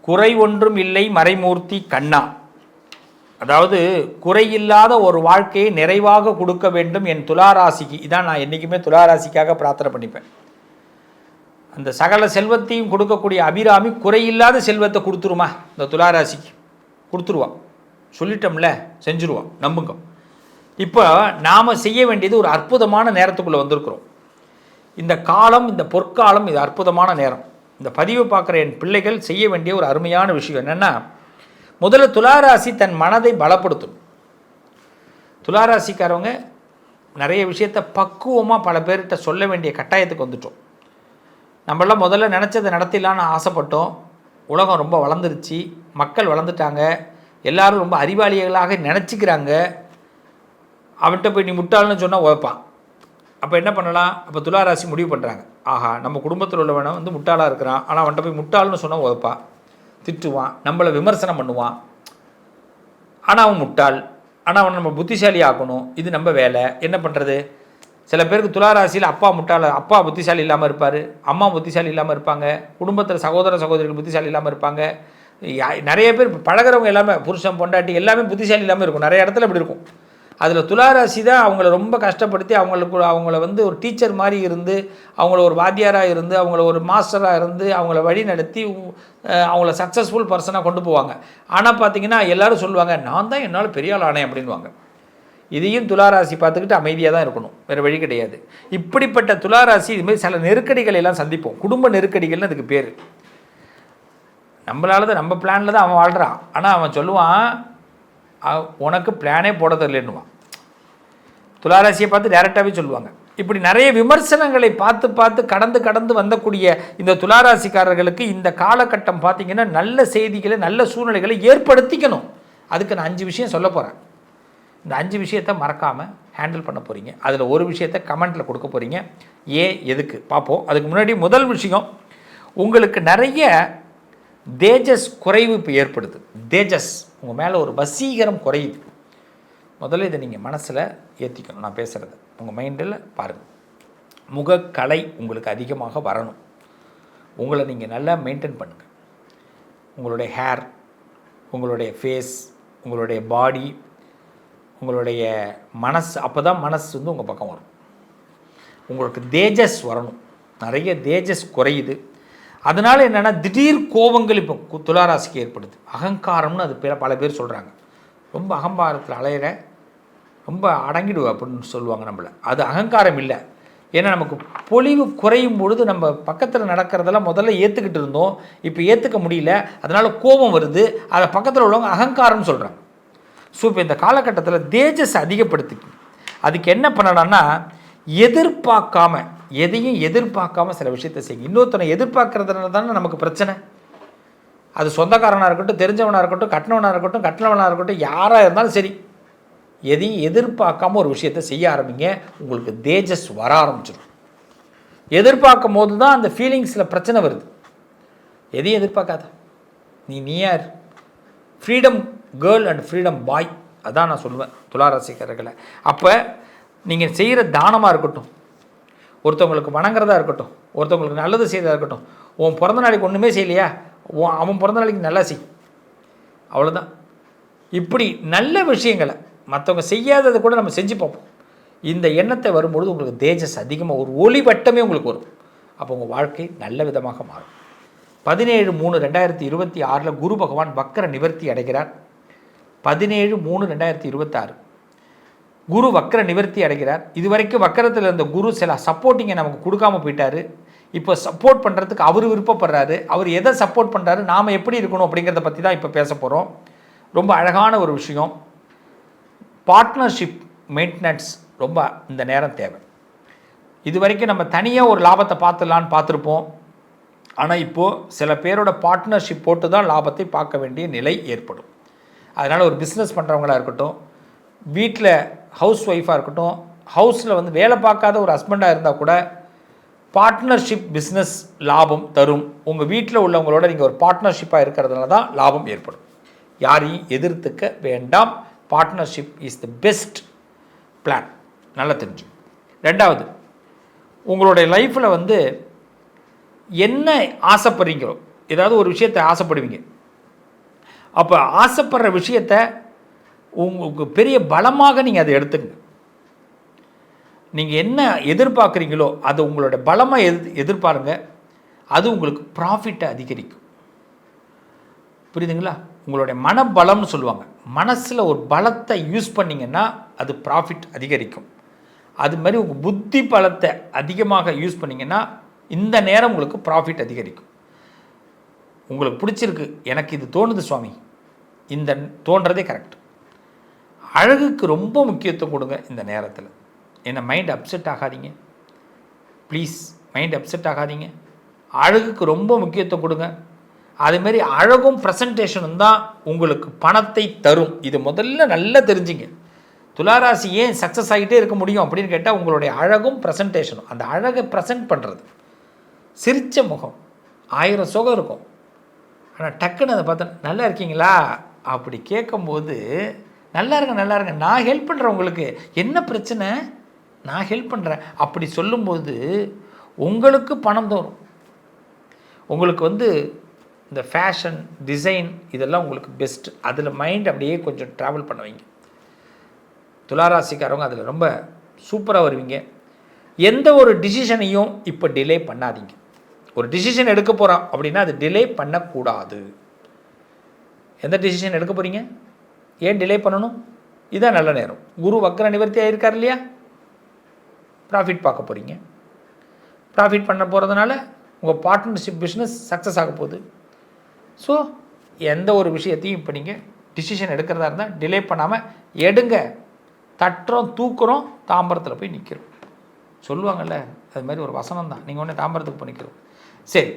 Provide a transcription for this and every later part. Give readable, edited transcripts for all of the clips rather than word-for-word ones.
குறை ஒன்றும் இல்லை மறைமூர்த்தி கண்ணா. அதாவது குறையில்லாத ஒரு வாழ்க்கையை நிறைவாக கொடுக்க வேண்டும் என் துளாராசிக்கு. இதான் நான் என்றைக்குமே துளாராசிக்காக பிரார்த்தனை பண்ணிப்பேன். அந்த சகல செல்வத்தையும் கொடுக்கக்கூடிய அபிராமி குறையில்லாத செல்வத்தை கொடுத்துருமா இந்த துளாராசிக்கு? கொடுத்துருவான். சொல்லிட்டோம்ல, செஞ்சுருவான், நம்புங்க. இப்போ நாம் செய்ய வேண்டியது ஒரு அற்புதமான நேரத்துக்குள்ளே வந்திருக்கிறோம். இந்த காலம், இந்த பொற்காலம், இது அற்புதமான நேரம். இந்த பதிவை பார்க்குற என் பிள்ளைகள் செய்ய வேண்டிய ஒரு அருமையான விஷயம் என்னென்னா, முதல்ல துளாராசி தன் மனதை பலப்படுத்தும். துளாராசிக்காரவங்க நிறைய விஷயத்தை பக்குவமாக பல பேர்கிட்ட சொல்ல வேண்டிய கட்டாயத்துக்கு வந்துட்டோம். நம்மளாம் முதல்ல நினச்சதை நடத்திடலான்னு ஆசைப்பட்டோம். உலகம் ரொம்ப வளர்ந்துருச்சு, மக்கள் வளர்ந்துட்டாங்க, எல்லாரும் ரொம்ப அறிவாளிகளாக நினச்சிக்கிறாங்க. அவன்கிட்ட போய் நீ முட்டாள்னு சொன்னால் உழைப்பான். அப்போ என்ன பண்ணலாம்? அப்போ துளாராசி முடிவு பண்ணுறாங்க, ஆஹா நம்ம குடும்பத்தில் உள்ளவனை வந்து முட்டாளாக இருக்கிறான், ஆனால் அவன்கிட்ட போய் முட்டாள்னு சொன்னால் உழைப்பான், திட்டுவான், நம்மளை விமர்சனம் பண்ணுவான். ஆனால் அவன் முட்டாள், ஆனால் அவனை நம்ம புத்திசாலி ஆக்கணும், இது நம்ம வேலை. என்ன பண்ணுறது? சில பேருக்கு துளாராசியில் அப்பா முட்டாள், அப்பா புத்திசாலி இல்லாமல் இருப்பார், அம்மா புத்திசாலி இல்லாமல் இருப்பாங்க, குடும்பத்தில் சகோதர சகோதரிகள் புத்திசாலி இல்லாமல் இருப்பாங்க. நிறைய பேர் பழகிறவங்க எல்லாமே, புருஷன் பொண்டாட்டி எல்லாமே புத்திசாலி இல்லாமல் இருக்கும். நிறைய இடத்துல இப்படி இருக்கும். அதில் துளாராசி தான் அவங்கள ரொம்ப கஷ்டப்படுத்தி அவங்கள வந்து ஒரு டீச்சர் மாதிரி இருந்து, அவங்கள ஒரு வாத்தியாராக இருந்து, அவங்கள ஒரு மாஸ்டராக இருந்து, அவங்கள வழி நடத்தி அவங்கள சக்ஸஸ்ஃபுல் பர்சனாக கொண்டு போவாங்க. ஆனால் பார்த்தீங்கன்னா எல்லோரும் சொல்லுவாங்க, நான் தான் என்னால் பெரிய ஆள் ஆனேன் அப்படின்வாங்க. இதையும் துளாராசி பார்த்துக்கிட்டு அமைதியாக தான் இருக்கணும், வேறு வழி கிடையாது. இப்படிப்பட்ட துளாராசி இதுமாதிரி சில நெருக்கடிகளை எல்லாம் சந்திப்போம். குடும்ப நெருக்கடிகள்னு அதுக்கு பேர். நம்மளால தான், நம்ம பிளானில் தான் அவன் வாழ்கிறான். ஆனால் அவன் சொல்லுவான், உனக்கு பிளானே போட தெரியலன்னுவான். துளாராசியை பார்த்து டைரெக்டாகவே சொல்லுவாங்க. இப்படி நிறைய விமர்சனங்களை பார்த்து பார்த்து கடந்து வந்தக்கூடிய இந்த துளாராசிக்காரர்களுக்கு இந்த காலகட்டம் பார்த்திங்கன்னா நல்ல செய்திகளை, நல்ல சூழ்நிலைகளை ஏற்படுத்திக்கணும். அதுக்கு நான் 5 விஷயம் சொல்ல போகிறேன். இந்த 5 விஷயத்தை மறக்காமல் ஹேண்டில் பண்ண போகிறீங்க. அதில் ஒரு விஷயத்தை கமெண்ட்டில் கொடுக்க போகிறீங்க. எதுக்கு பார்ப்போம். அதுக்கு முன்னாடி முதல் விஷயம், உங்களுக்கு நிறைய தேஜஸ் குறைவு இப்போ ஏற்படுது. தேஜஸ் உங்கள் மேலே ஒரு வசீகரம் குறையுது. முதல்ல இதை நீங்கள் மனசில் ஏற்றிக்கணும். நான் பேசுகிறது உங்கள் மைண்டில் பாருங்கள். முகக்கலை உங்களுக்கு அதிகமாக வரணும். உங்களை நீங்கள் நல்லா மெயின்டைன் பண்ணுங்கள். உங்களுடைய ஹேர், உங்களுடைய ஃபேஸ், உங்களுடைய பாடி, உங்களுடைய மனசு, அப்போ தான் மனசு வந்து உங்கள் பக்கம் வரும். உங்களுக்கு தேஜஸ் வரணும். நிறைய தேஜஸ் குறையுது. அதனால் என்னென்னா திடீர் கோபங்கள் இப்போ துளாராசிக்கு ஏற்படுது. அகங்காரம்னு அது பல பேர் சொல்கிறாங்க. ரொம்ப அகங்காரத்தில் அலையிற, ரொம்ப அடங்கிடுவா அப்படின்னு சொல்லுவாங்க நம்மளை. அது அகங்காரம் இல்லை. ஏன்னா நமக்கு பொலிவு குறையும் பொழுது நம்ம பக்கத்தில் நடக்கிறதெல்லாம் முதல்ல ஏற்றுக்கிட்டு இருந்தோம், இப்போ ஏற்றுக்க முடியல, அதனால் கோபம் வருது. அதை பக்கத்தில் உள்ளவங்க அகங்காரம்னு சொல்கிறாங்க. ஸோ இப்போ இந்த காலகட்டத்தில் தேஜஸ் அதிகப்படுத்திக்கும். அதுக்கு என்ன பண்ணலான்னா, எதையும் எதிர்பார்க்காம சில விஷயத்தை செய்யுங்க. இன்னொருத்தனை எதிர்பார்க்கறதுனால தானே நமக்கு பிரச்சனை. அது சொந்தக்காரனாக இருக்கட்டும், தெரிஞ்சவனாக இருக்கட்டும், கட்டினவனாக இருக்கட்டும், யாராக இருந்தாலும் சரி, எதையும் எதிர்பார்க்காம ஒரு விஷயத்தை செய்ய ஆரம்பிங்க. உங்களுக்கு தேஜஸ் வர ஆரம்பிச்சிடும். எதிர்பார்க்கும் போது தான் அந்த ஃபீலிங்ஸில் பிரச்சனை வருது. எதையும் எதிர்பார்க்காத, நீ யார்? ஃப்ரீடம் கேர்ள் அண்ட் ஃப்ரீடம் பாய், அதான் நான் சொல்லுவேன் துளாராசிக்காரர்களை. அப்போ நீங்கள் செய்கிற தானமாக இருக்கட்டும், ஒருத்தவங்களுக்கு வணங்குறதா இருக்கட்டும், ஒருத்தவங்களுக்கு நல்லது செய்கிறதா இருக்கட்டும், உன் பிறந்த நாளைக்கு ஒன்றுமே செய்யலையா, அவன் பிறந்த நாளைக்கு நல்லா செய், அவ்வளோதான். இப்படி நல்ல விஷயங்களை மற்றவங்க செய்யாததை கூட நம்ம செஞ்சு பார்ப்போம். இந்த எண்ணத்தை வரும்பொழுது உங்களுக்கு தேஜஸ் அதிகமாக, ஒரு ஒளி வட்டமே உங்களுக்கு வரும். அப்போ உங்கள் வாழ்க்கை நல்ல விதமாக மாறும். 17/3/2026 குரு பகவான் வக்கர நிவர்த்தி அடைகிறார். 17/3/2026 குரு வக்கர நிவர்த்தி அடைகிறார். இதுவரைக்கும் வக்கரத்தில் இருந்த குரு சில சப்போர்ட்டிங்கை நமக்கு கொடுக்காம போயிட்டார். இப்போ சப்போர்ட் பண்ணுறதுக்கு அவர் விருப்பப்படுறாரு. அவர் எதை சப்போர்ட் பண்ணுறாரு, நாம் எப்படி இருக்கணும் அப்படிங்கிறத பற்றி தான் இப்போ பேச போகிறோம். ரொம்ப அழகான ஒரு விஷயம். பார்ட்னர்ஷிப் மெயின்டெனன்ஸ் ரொம்ப இந்த நேரம் தேவை. இது வரைக்கும் நம்ம தனியாக ஒரு லாபத்தை பார்த்துருப்போம். ஆனால் இப்போது சில பேரோட பார்ட்னர்ஷிப் போட்டு தான் லாபத்தை பார்க்க வேண்டிய நிலை ஏற்படும். அதனால் ஒரு பிஸ்னஸ் பண்ணுறவங்களா இருக்கட்டும், வீட்டில் ஹவுஸ் ஒய்ஃபாக இருக்கட்டும், ஹவுஸில் வந்து வேலை பார்க்காத ஒரு ஹஸ்பண்டாக இருந்தால் கூட பார்ட்னர்ஷிப் பிஸ்னஸ் லாபம் தரும். உங்கள் வீட்டில் உள்ளவங்களோட நீங்கள் ஒரு பார்ட்னர்ஷிப்பாக இருக்கிறதுனால தான் லாபம் ஏற்படும். யாரையும் எதிர்த்துக்க வேண்டாம். Partnership is the best plan. நல்லா தெரிஞ்சு. ரெண்டாவது, உங்களுடைய லைஃப்பில் வந்து என்ன ஆசைப்படுறீங்களோ, ஏதாவது ஒரு விஷயத்தை ஆசைப்படுவீங்க. அப்போ ஆசைப்படுற விஷயத்த உங்களுக்கு பெரிய பலமாக நீங்கள் அதை எடுத்துங்க. நீங்கள் என்ன எதிர்பார்க்குறீங்களோ அதை உங்களோட பலமாக எதிர்பாருங்க. அது உங்களுக்கு ப்ராஃபிட்டை அதிகரிக்கும். புரியுதுங்களா? உங்களுடைய மனபலம்னு சொல்லுவாங்க. மனசில் ஒரு பலத்தை யூஸ் பண்ணிங்கன்னா அது ப்ராஃபிட் அதிகரிக்கும். அது மாதிரி உங்கள் புத்தி பலத்தை அதிகமாக யூஸ் பண்ணிங்கன்னா இந்த நேரம் உங்களுக்கு ப்ராஃபிட் அதிகரிக்கும். உங்களுக்கு பிடிச்சிருக்கு, எனக்கு இது தோணுது சுவாமி, இந்த தோன்றதே கரெக்ட். அழகுக்கு ரொம்ப முக்கியத்துவம் கொடுங்க இந்த நேரத்தில். என்ன மைண்ட் அப்செட் ஆகாதீங்க ப்ளீஸ், மைண்ட் அப்செட் ஆகாதீங்க. அழகுக்கு ரொம்ப முக்கியத்துவம் கொடுங்க. அதேமாரி அழகும் ப்ரெசன்டேஷனும் தான் உங்களுக்கு பணத்தை தரும். இது முதல்ல நல்லா தெரிஞ்சுங்க. துளாராசி ஏன் சக்ஸஸ் ஆகிட்டே இருக்க முடியும் அப்படின்னு கேட்டால் உங்களுடைய அழகும் ப்ரெசன்டேஷனும். அந்த அழகை ப்ரெசென்ட் பண்ணுறது, சிரித்த முகம், 1000 சுகம் இருக்கும். ஆனால் டக்குன்னு அதை பார்த்தா நல்லா இருக்கீங்களா அப்படி கேட்கும்போது நல்லா இருங்க, நான் ஹெல்ப் பண்ணுறேன், உங்களுக்கு என்ன பிரச்சனை, நான் ஹெல்ப் பண்ணுறேன் அப்படி சொல்லும்போது உங்களுக்கு பணம் தரும். உங்களுக்கு இந்த ஃபேஷன் டிசைன் இதெல்லாம் உங்களுக்கு பெஸ்ட்டு. அதில் மைண்ட் அப்படியே கொஞ்சம் ட்ராவல் பண்ணுவீங்க. துளாராசிக்காரவங்க அதில் ரொம்ப சூப்பராக வருவீங்க. எந்த ஒரு டிசிஷனையும் இப்போ டிலே பண்ணாதீங்க. ஒரு டிசிஷன் எடுக்க போகிறோம் அப்படின்னா அது டிலே பண்ணக்கூடாது. எந்த டிசிஷன் எடுக்க போகிறீங்க, ஏன் டிலே பண்ணணும்? இதுதான் நல்ல நேரம். குரு வக்ர நிவர்த்தி ஆகியிருக்கார் இல்லையா, ப்ராஃபிட் பார்க்க போகிறீங்க. ப்ராஃபிட் பண்ண போகிறதுனால உங்கள் பார்ட்னர்ஷிப் பிஸ்னஸ் சக்ஸஸ் ஆக போகுது. ஸோ எந்த ஒரு விஷயத்தையும் இப்போ நீங்கள் டிசிஷன் எடுக்கிறதா இருந்தால் டிலே பண்ணாமல் எடுங்க. தட்டுறோம், தூக்குறோம், தாம்பரத்தில் போய் நிற்கிறோம் சொல்லுவாங்கள்ல, அது மாதிரி ஒரு வசனம் தான். நீங்கள் ஒன்று தாம்பரத்துக்கு போய் நிற்கிறோம். சரி,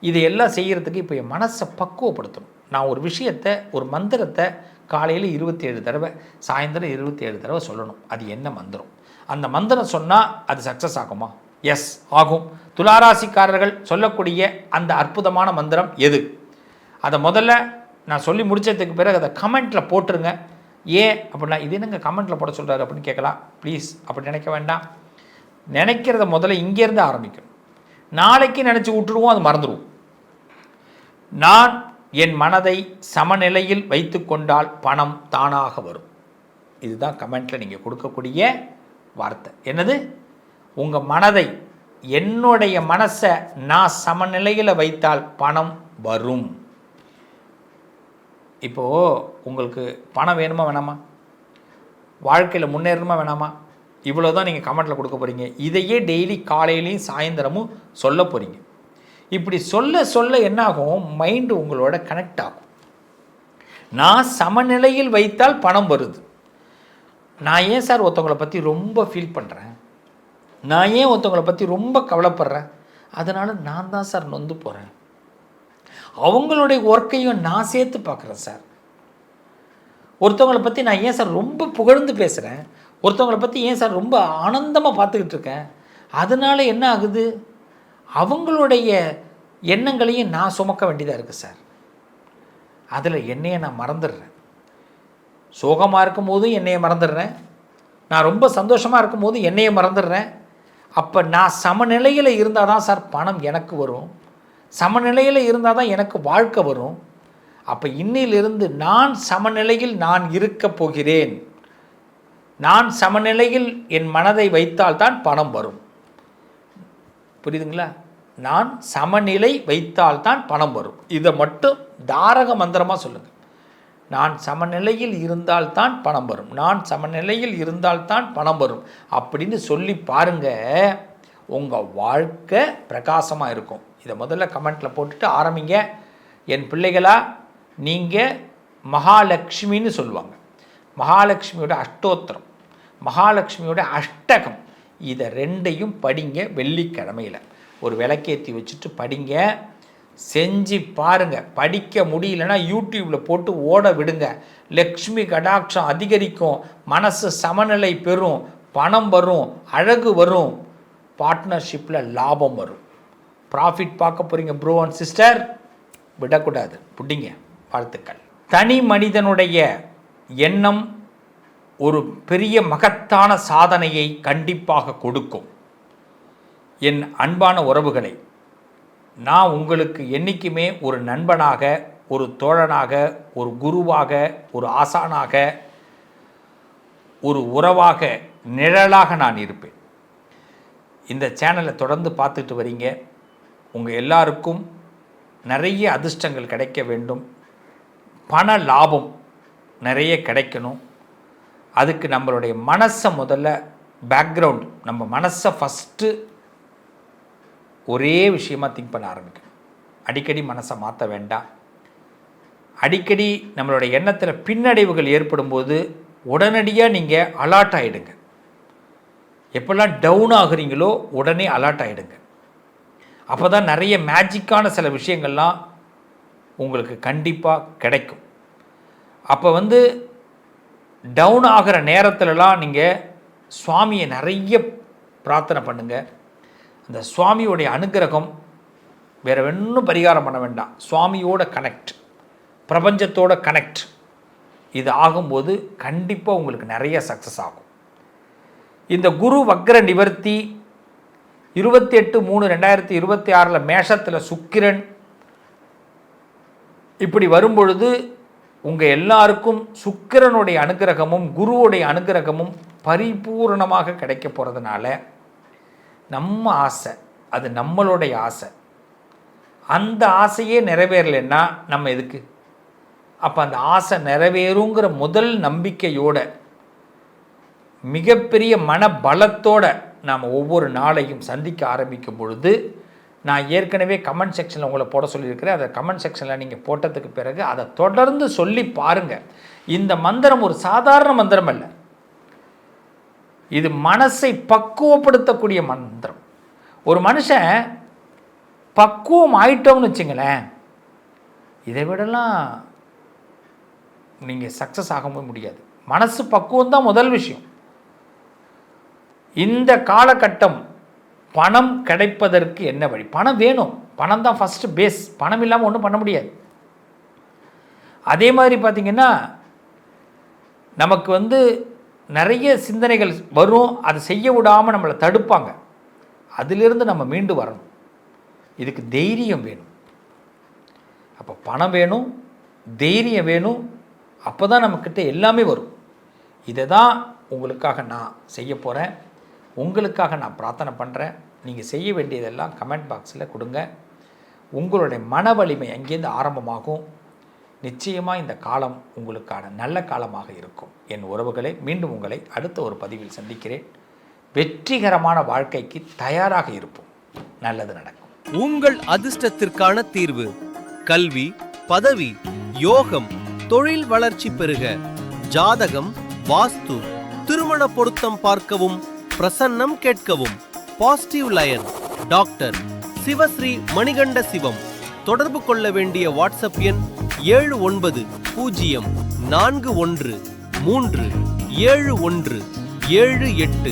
இதையெல்லாம் செய்கிறதுக்கு இப்போ என் மனசை பக்குவப்படுத்தணும். நான் ஒரு விஷயத்தை, ஒரு மந்திரத்தை காலையில் 27 தடவை, சாயந்தரம் 27 தடவை சொல்லணும். அது என்ன மந்திரம்? அந்த மந்திரம் சொன்னால் அது சக்ஸஸ் ஆகுமா? எஸ், ஆகும். துளாராசிக்காரர்கள் சொல்லக்கூடிய அந்த அற்புதமான மந்திரம் எது? அதை முதல்ல நான் சொல்லி முடித்ததுக்கு பிறகு அதை கமெண்ட்டில் போட்டுருங்க. ஏன் அப்படின்னா இது என்னங்க கமெண்ட்டில் போட சொல்கிறாரு அப்படின்னு கேட்கலாம். ப்ளீஸ் அப்படி நினைக்க வேண்டாம். நினைக்கிறத முதல்ல இங்கேருந்து ஆரம்பிக்கணும். நாளைக்கு நினச்சி விட்டுருவோம், அது மறந்துடுவோம். நான் என் மனதை சமநிலையில் வைத்து கொண்டால் பணம் தானாக வரும். இதுதான் கமெண்ட்டில் நீங்கள் கொடுக்கக்கூடிய வார்த்தை. என்னது? உங்கள் மனதை, என்னுடைய மனசை நான் சமநிலையில் வைத்தால் பணம் வரும். இப்போது உங்களுக்கு பணம் வேணுமா வேணாமா, வாழ்க்கையில் முன்னேறணுமா வேணாமா, இவ்வளோ தான் நீங்கள் கமெண்ட்டில் கொடுக்க போகிறீங்க. இதையே டெய்லி காலையிலையும் சாயந்தரமும் சொல்ல போகிறீங்க. இப்படி சொல்ல சொல்ல என்னாகும், மைண்டு உங்களோட கனெக்ட் ஆகும். நான் சமநிலையில் வைத்தால் பணம் வருது. நான் ஏன் சார் ஒருத்தவங்களை பற்றி ரொம்ப ஃபீல் பண்ணுறேன், நான் ஏன் ஒருத்தவங்களை பற்றி ரொம்ப கவலைப்படுறேன், அதனால் நான் தான் சார் நொந்து போகிறேன். அவங்களுடைய ஒர்க்கையும் நான் சேர்த்து பார்க்குறேன் சார். ஒருத்தவங்களை பற்றி நான் ஏன் சார் ரொம்ப புகழ்ந்து பேசுகிறேன், ஒருத்தவங்களை பற்றி ஏன் சார் ரொம்ப ஆனந்தமாக பார்த்துக்கிட்டு இருக்கேன், அதனால் என்ன ஆகுது, அவங்களுடைய எண்ணங்களையும் நான் சுமக்க வேண்டியதாக இருக்குது சார். அதில் என்னையை நான் மறந்துடுறேன். சோகமாக இருக்கும் போதும் என்னையை மறந்துடுறேன், நான் ரொம்ப சந்தோஷமாக இருக்கும் போது என்னையை மறந்துடுறேன். அப்போ நான் சமநிலையில் இருந்தால் தான் சார் பணம் எனக்கு வரும், சமநிலையில் இருந்தால் தான் எனக்கு வாழ்க்கை வரும். அப்போ இன்னிலிருந்து நான் சமநிலையில் நான் இருக்க போகிறேன். நான் சமநிலையில் என் மனதை வைத்தால்தான் பணம் வரும். புரியுதுங்களா? நான் சமநிலை வைத்தால்தான் பணம் வரும். இதை மட்டும் தாரக மந்திரமாக சொல்லுங்கள். நான் சமநிலையில் இருந்தால்தான் பணம் வரும், நான் சமநிலையில் இருந்தால்தான் பணம் வரும் அப்படின்னு சொல்லி பாருங்கள். உங்கள் வாழ்க்கை பிரகாசமாக இருக்கும். இதை முதல்ல கமெண்ட்டில் போட்டுட்டு ஆரம்பிங்க. என் பிள்ளைகளா, நீங்கள் மகாலட்சுமின்னு சொல்லுவாங்க. மகாலட்சுமியோட அஷ்டோத்திரம், மகாலட்சுமியோட அஷ்டகம், இதை ரெண்டையும் படிங்க. வெள்ளிக்கிழமையில் ஒரு விளக்கேற்றி வச்சுட்டு படிங்க. செஞ்சு பாருங்கள். படிக்க முடியலன்னா யூடியூப்பில் போட்டு ஓட விடுங்க. லக்ஷ்மி கடாட்சம் அதிகரிக்கும், மனசு சமநிலை பெறும், பணம் வரும், அழகு வரும், பார்ட்னர்ஷிப்பில் லாபம் வரும், ப்ராஃபிட் பார்க்க போகிறீங்க. ப்ரோ அண்ட் சிஸ்டர், விடக்கூடாது, பிடிங்க. வாழ்த்துக்கள். தனி மனிதனுடைய எண்ணம் ஒரு பெரிய மகத்தான சாதனையை கண்டிப்பாக கொடுக்கும். என் அன்பான உறவுகளை, நான் உங்களுக்கு என்றைக்குமே ஒரு நண்பனாக, ஒரு தோழனாக, ஒரு குருவாக, ஒரு ஆசானாக, ஒரு உறவாக, நிழலாக நான் இருப்பேன். இந்த சேனலை தொடர்ந்து பார்த்துட்டு வரீங்க. உங்கள் எல்லாருக்கும் நிறைய அதிர்ஷ்டங்கள் கிடைக்க வேண்டும், பண லாபம் நிறைய கிடைக்கணும். அதுக்கு நம்மளுடைய மனசை முதல்ல பேக்ரவுண்ட், நம்ம மனசை ஃபஸ்ட்டு ஒரே விஷயமாக திங்க் பண்ண ஆரம்பிக்கணும். அடிக்கடி மனசை மாற்ற வேண்டாம். அடிக்கடி நம்மளுடைய எண்ணத்தில் பின்னடைவுகள் ஏற்படும் போது உடனடியாக நீங்கள் அலர்ட் ஆகிடுங்க. எப்பெல்லாம் டவுன் ஆகுறீங்களோ உடனே அலர்ட் ஆகிடுங்க. அப்போ தான் நிறைய மேஜிக்கான சில விஷயங்கள்லாம் உங்களுக்கு கண்டிப்பாக கிடைக்கும். அப்போ டவுன் ஆகிற நேரத்துலலாம் நீங்கள் சுவாமியை நிறைய பிரார்த்தனை பண்ணுங்கள். அந்த சுவாமியோடைய அனுகிரகம் வேறு ஒன்றும் பரிகாரம் பண்ண வேண்டாம். சுவாமியோட கனெக்ட், பிரபஞ்சத்தோட கனெக்ட், இது ஆகும்போது கண்டிப்பாக உங்களுக்கு நிறைய சக்ஸஸ் ஆகும். இந்த குரு வக்ர நிவர்த்தி 28/3/2026 மேஷத்தில் சுக்கிரன் இப்படி வரும்பொழுது உங்கள் எல்லாருக்கும் சுக்கிரனுடைய அனுகிரகமும் குருவுடைய அனுகிரகமும் பரிபூர்ணமாக கிடைக்க போகிறதுனால நம்ம ஆசை, அது நம்மளுடைய ஆசை, அந்த ஆசையே நிறைவேறலைன்னா நம்ம எதுக்கு? அப்போ அந்த ஆசை நிறைவேறுங்கிற முதல் நம்பிக்கையோட, மிகப்பெரிய மன பலத்தோடு நாம் ஒவ்வொரு நாளையும் சந்திக்க ஆரம்பிக்கும் பொழுது, நான் ஏற்கனவே கமெண்ட் செக்ஷனில் உங்களை போட சொல்லியிருக்கிறேன். அதை கமெண்ட் செக்ஷனில் நீங்கள் போட்டதுக்கு பிறகு அதை தொடர்ந்து சொல்லி பாருங்கள். இந்த மந்திரம் ஒரு சாதாரண மந்திரம் அல்ல, இது மனசை பக்குவப்படுத்தக்கூடிய மந்திரம். ஒரு மனுஷன் பக்குவம் ஆயிட்டோம்னு வச்சுங்களேன், இதை விடலாம் நீங்கள் சக்ஸஸ் ஆகவே முடியாது. மனசு பக்குவம் தான் முதல் விஷயம். இந்த காலகட்டம் பணம் கிடைப்பதற்கு என்ன வழி? பணம் வேணும், பணம் தான் ஃபஸ்ட்டு பேஸ். பணம் இல்லாமல் ஒன்றும் பண்ண முடியாது. அதே மாதிரி பார்த்திங்கன்னா நமக்கு நிறைய சிந்தனைகள் வரும், அதை செய்ய விடாமல் நம்மளை தடுப்பாங்க. அதிலிருந்து நம்ம மீண்டு வரணும். இதுக்கு தைரியம் வேணும். அப்போ பணம் வேணும், தைரியம் வேணும். அப்போ தான் நம்மக்கிட்ட எல்லாமே வரும். இதை தான் உங்களுக்காக நான் செய்ய போகிறேன். உங்களுக்காக நான் பிரார்த்தனை பண்ணுறேன். நீங்கள் செய்ய வேண்டியதெல்லாம் கமெண்ட் பாக்ஸில் கொடுங்க. உங்களுடைய மன வலிமை அங்கேருந்து ஆரம்பமாகும். நிச்சயமாக இந்த காலம் உங்களுக்கான நல்ல காலமாக இருக்கும். என் உறவுகளை மீண்டும் உங்களை அடுத்த ஒரு பதிவில் சந்திக்கிறேன். வெற்றிகரமான வாழ்க்கைக்கு தயாராக இருப்போம். நல்லது நடக்கும். உங்கள் அதிர்ஷ்டத்திற்கான தீர்வு: கல்வி, பதவி, யோகம், தொழில் வளர்ச்சி பெருக. ஜாதகம், வாஸ்து, திருமண பொருத்தம் பார்க்கவும், பிரசன்னம் கேட்கவும். Positive lion doctor Sivasri Manikanda Sivam. தொடர்பு கொள்ள வேண்டிய வாட்ஸ்அப் எண் 7904137178.